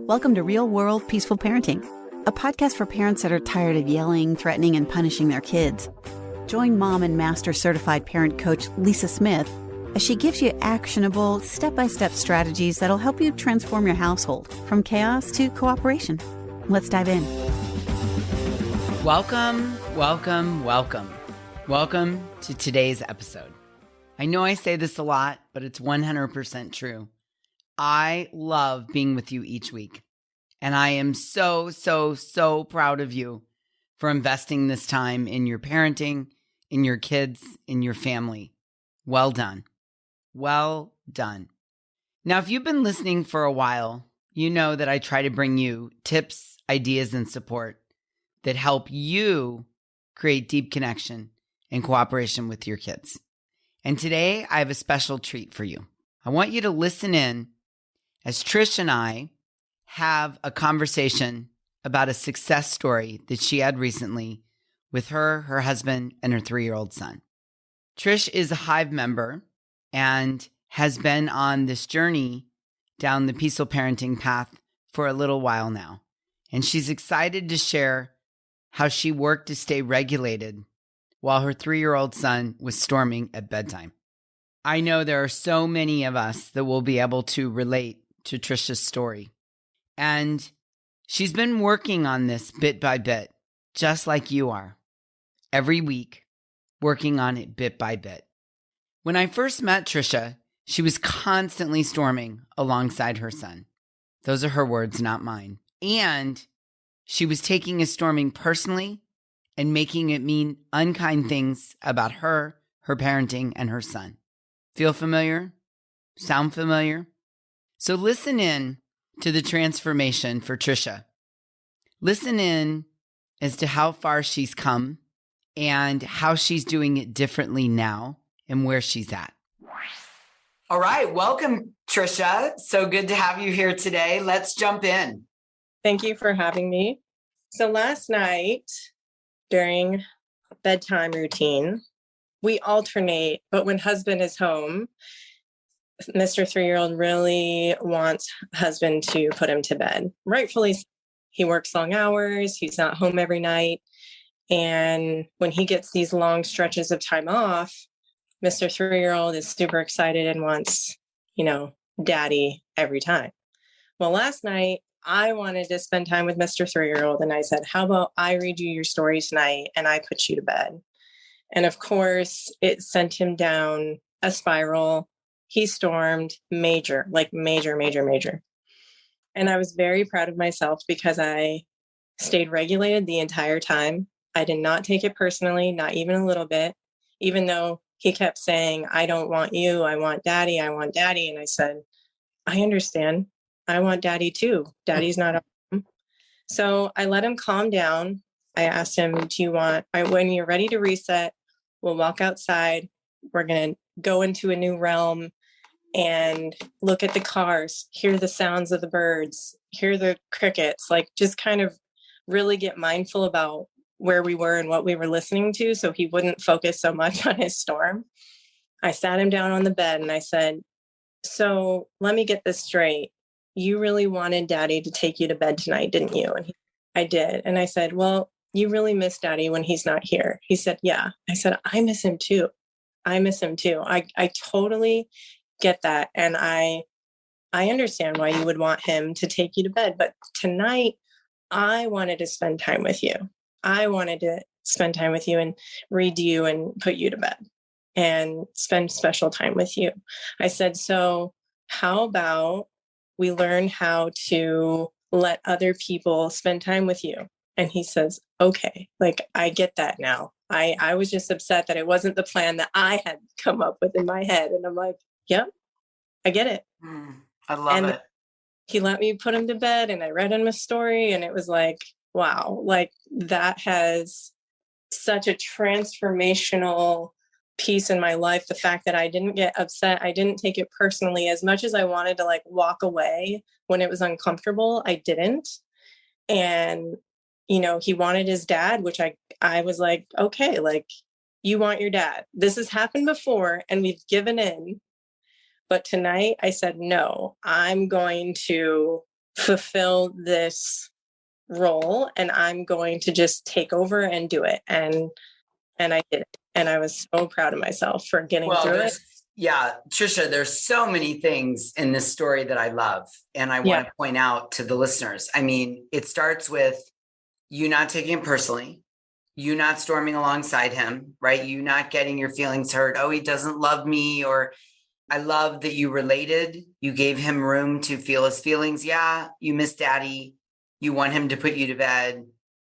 Welcome to Real World Peaceful Parenting, a podcast for parents that are tired of yelling, threatening, and punishing their kids. Join mom and master certified parent coach Lisa Smith as she gives you actionable, step-by-step strategies that'll help you transform your household from chaos to cooperation. Let's dive in. Welcome to today's episode. I know I say this a lot, but it's 100% true. I love being with you each week, and I am so proud of you for investing this time in your parenting, in your kids, in your family. Well done. Well done. Now, if you've been listening for a while, you know that I try to bring you tips, ideas, and support that help you create deep connection and cooperation with your kids. And today, I have a special treat for you. I want you to listen in as Tricia and I have a conversation about a success story that she had recently with her husband, and her 3-year-old son. Trish is a Hive member and has been on this journey down the peaceful parenting path for a little while now. And she's excited to share how she worked to stay regulated while her 3-year-old son was storming at bedtime. I know there are so many of us that will be able to relate to Tricia's story. And she's been working on this bit by bit, just like you are, every week, working on it bit by bit. When I first met Tricia, she was constantly storming alongside her son. Those are her words, not mine. And she was taking his storming personally and making it mean unkind things about her parenting, and her son. Feel familiar? Sound familiar? So listen in to the transformation for Tricia. Listen in as to how far she's come and how she's doing it differently now and where she's at. All right. Welcome, Tricia. So good to have you here today. Let's jump in. Thank you for having me. So last night during bedtime routine, we alternate, but when husband is home, Mr. 3-year-old really wants husband to put him to bed. Rightfully, he works long hours. He's not home every night. And when he gets these long stretches of time off, Mr. 3-year-old is super excited and wants, daddy every time. Well, last night, I wanted to spend time with Mr. 3-year-old. And I said, how about I read you your story tonight and I put you to bed? And of course, it sent him down a spiral. He stormed major. And I was very proud of myself because I stayed regulated the entire time. I did not take it personally, not even a little bit, even though he kept saying, I don't want you. I want daddy. I want daddy. And I said, I understand. I want daddy too. Daddy's not home. So I let him calm down. I asked him, when you're ready to reset, we'll walk outside. We're going to go into a new realm and look at the cars, hear the sounds of the birds, hear the crickets, just kind of really get mindful about where we were and what we were listening to so he wouldn't focus so much on his storm. I sat him down on the bed and I said, so let me get this straight. You really wanted daddy to take you to bed tonight, didn't you? And I did. And I said, well, you really miss daddy when he's not here. He said, yeah. I said, I miss him too. I totally get that. And I understand why you would want him to take you to bed. But tonight, I wanted to spend time with you. I wanted to spend time with you and read you and put you to bed and spend special time with you. I said, so how about we learn how to let other people spend time with you? And he says, okay, I get that now. I was just upset that it wasn't the plan that I had come up with in my head. And I'm like, yep, I get it. I love it. He let me put him to bed and I read him a story and it was like, wow, that has such a transformational piece in my life. The fact that I didn't get upset, I didn't take it personally as much as I wanted to walk away when it was uncomfortable. I didn't. And, he wanted his dad, which I was like, okay, you want your dad. This has happened before and we've given in, But tonight I said, no, I'm going to fulfill this role and I'm going to just take over and do it. And I did it. And I was so proud of myself for getting through it. Yeah, Tricia, there's so many things in this story that I love. And I want to point out to the listeners. I mean, it starts with you not taking it personally, you not storming alongside him, right? You not getting your feelings hurt. Oh, he doesn't love me. Or I love that you related. You gave him room to feel his feelings. Yeah, you miss daddy. You want him to put you to bed.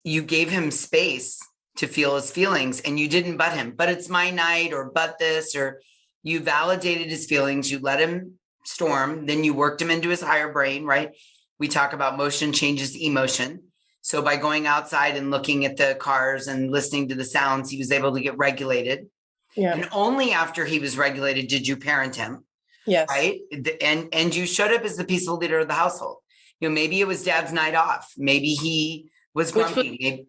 You gave him space to feel his feelings and you didn't butt him, but it's my night or but this, or you validated his feelings. You let him storm. Then you worked him into his higher brain, right? We talk about motion changes emotion. So by going outside and looking at the cars and listening to the sounds, he was able to get regulated. Yeah. And only after he was regulated did you parent him. Yes. Right. And you showed up as the peaceful leader of the household. You know, maybe it was dad's night off. Maybe he was grumpy.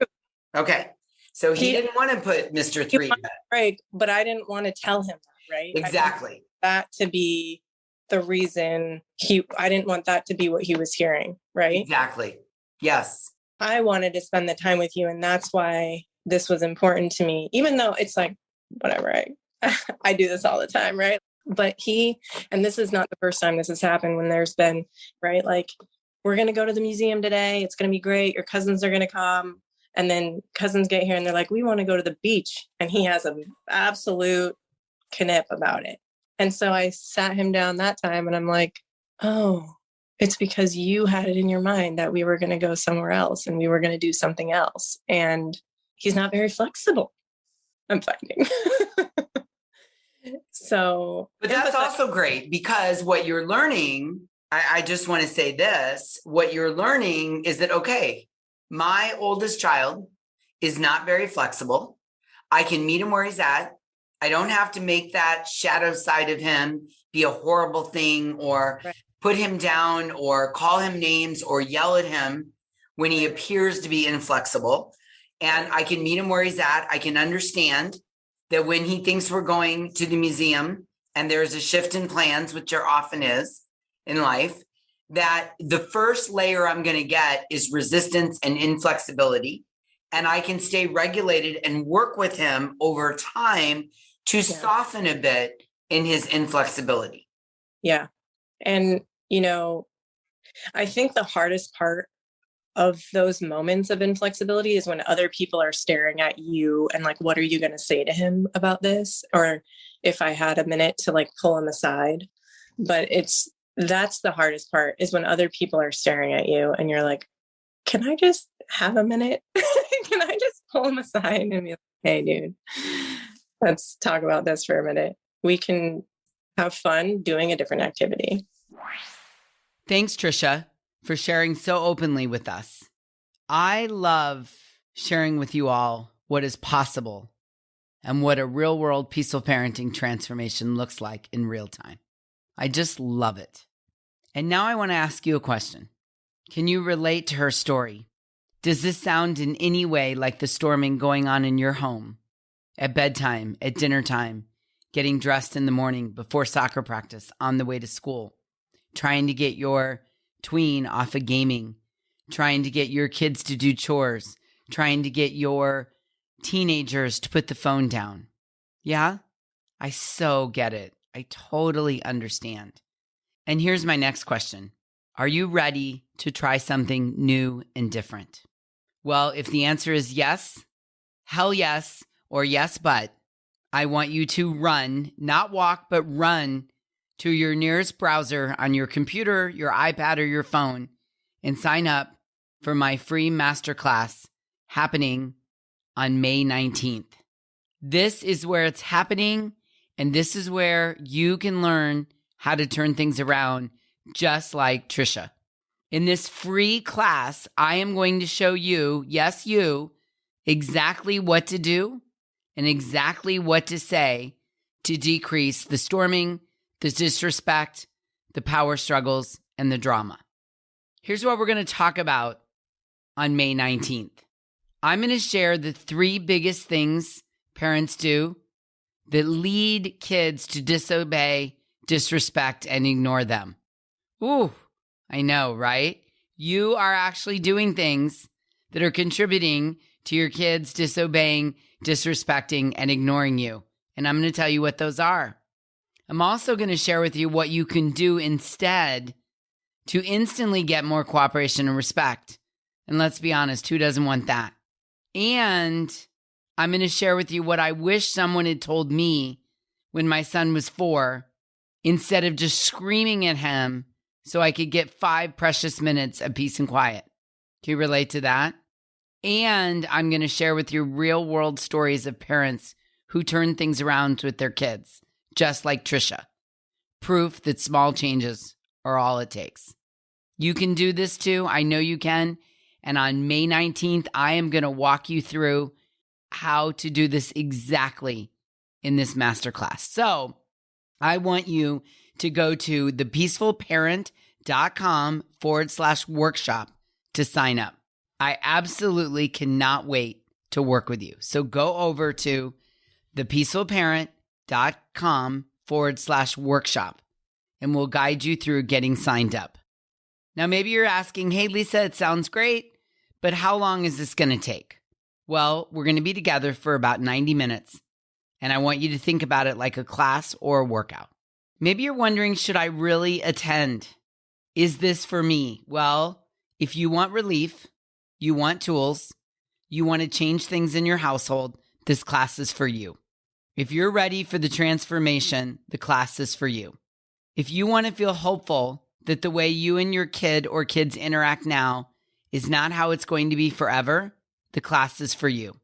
Okay. So he didn't want to put Mr. 3. Right. But I didn't want to tell him that, right? Exactly. That to be the reason I didn't want that to be what he was hearing. Right. Exactly. Yes. I wanted to spend the time with you. And that's why this was important to me, even though it's like, whatever, I do this all the time. Right. But and this is not the first time this has happened when there's been, right. Like, we're going to go to the museum today. It's going to be great. Your cousins are going to come. And then cousins get here and they're like, we want to go to the beach. And he has an absolute knip about it. And so I sat him down that time and I'm like, oh, it's because you had it in your mind that we were going to go somewhere else and we were going to do something else. And he's not very flexible, I'm finding. But that's also great because what you're learning, I just want to say this, what you're learning is that, okay, my oldest child is not very flexible. I can meet him where he's at. I don't have to make that shadow side of him be a horrible thing or put him down or call him names or yell at him when he appears to be inflexible. And I can meet him where he's at. I can understand that when he thinks we're going to the museum and there's a shift in plans, which there often is in life, that the first layer I'm going to get is resistance and inflexibility. And I can stay regulated and work with him over time to soften a bit in his inflexibility. Yeah. And, I think the hardest part of those moments of inflexibility is when other people are staring at you and like, what are you going to say to him about this? Or if I had a minute to like pull him aside, but that's the hardest part is when other people are staring at you and you're like, can I just have a minute? Can I just pull him aside and be like, hey, dude, let's talk about this for a minute. We can have fun doing a different activity. Thanks, Tricia, for sharing so openly with us. I love sharing with you all what is possible and what a real world peaceful parenting transformation looks like in real time. I just love it. And now I want to ask you a question. Can you relate to her story? Does this sound in any way like the storming going on in your home? At bedtime, at dinner time, getting dressed in the morning before soccer practice, on the way to school, trying to get your tween off of gaming, trying to get your kids to do chores, trying to get your teenagers to put the phone down. Yeah, I so get it. I totally understand. And here's my next question. Are you ready to try something new and different? Well, if the answer is yes, hell yes, or yes, but I want you to run, not walk, but run to your nearest browser on your computer, your iPad, or your phone and sign up for my free masterclass happening on May 19th. This is where it's happening, and this is where you can learn how to turn things around just like Tricia. In this free class, I am going to show you, yes, you, exactly what to do and exactly what to say to decrease the storming, the disrespect, the power struggles, and the drama. Here's what we're going to talk about on May 19th. I'm going to share the 3 biggest things parents do that lead kids to disobey, disrespect, and ignore them. Ooh, I know, right? You are actually doing things that are contributing to your kids disobeying, disrespecting, and ignoring you. And I'm going to tell you what those are. I'm also going to share with you what you can do instead to instantly get more cooperation and respect. And let's be honest, who doesn't want that? And I'm going to share with you what I wish someone had told me when my son was 4, instead of just screaming at him so I could get 5 precious minutes of peace and quiet. Can you relate to that? And I'm going to share with you real world stories of parents who turn things around with their kids, just like Tricia. Proof that small changes are all it takes. You can do this too. I know you can. And on May 19th, I am going to walk you through how to do this exactly in this masterclass. So I want you to go to thepeacefulparent.com/workshop to sign up. I absolutely cannot wait to work with you. So go over to thepeacefulparent.com/workshop and we'll guide you through getting signed up. Now, maybe you're asking, hey, Lisa, it sounds great, but how long is this going to take? Well, we're going to be together for about 90 minutes, and I want you to think about it like a class or a workout. Maybe you're wondering, should I really attend? Is this for me? Well, if you want relief, you want tools, you want to change things in your household, this class is for you. If you're ready for the transformation, the class is for you. If you want to feel hopeful that the way you and your kid or kids interact now is not how it's going to be forever, the class is for you.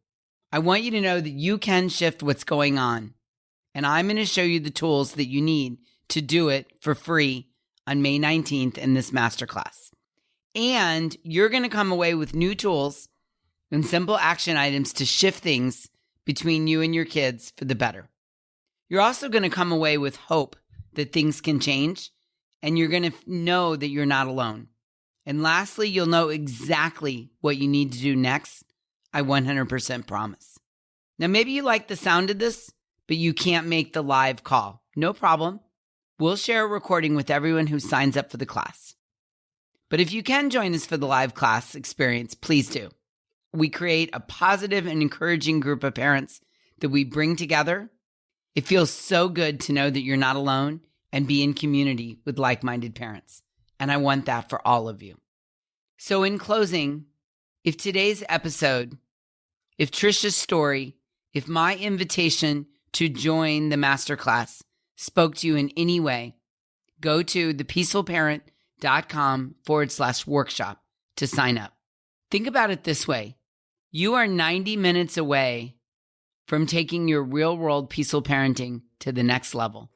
I want you to know that you can shift what's going on. And I'm going to show you the tools that you need to do it for free on May 19th in this masterclass. And you're going to come away with new tools and simple action items to shift things between you and your kids for the better. You're also going to come away with hope that things can change, and you're going to know that you're not alone. And lastly, you'll know exactly what you need to do next. I 100% promise. Now, maybe you like the sound of this, but you can't make the live call. No problem. We'll share a recording with everyone who signs up for the class. But if you can join us for the live class experience, please do. We create a positive and encouraging group of parents that we bring together. It feels so good to know that you're not alone and be in community with like-minded parents. And I want that for all of you. So in closing, if today's episode, if Tricia's story, if my invitation to join the masterclass spoke to you in any way, go to thepeacefulparent.com/workshop to sign up. Think about it this way. You are 90 minutes away from taking your real-world peaceful parenting to the next level.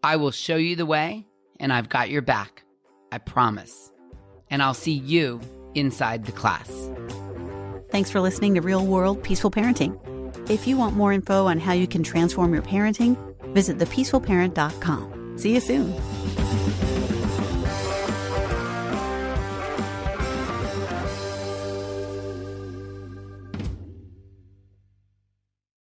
I will show you the way, and I've got your back. I promise. And I'll see you inside the class. Thanks for listening to Real World Peaceful Parenting. If you want more info on how you can transform your parenting, visit thepeacefulparent.com. See you soon.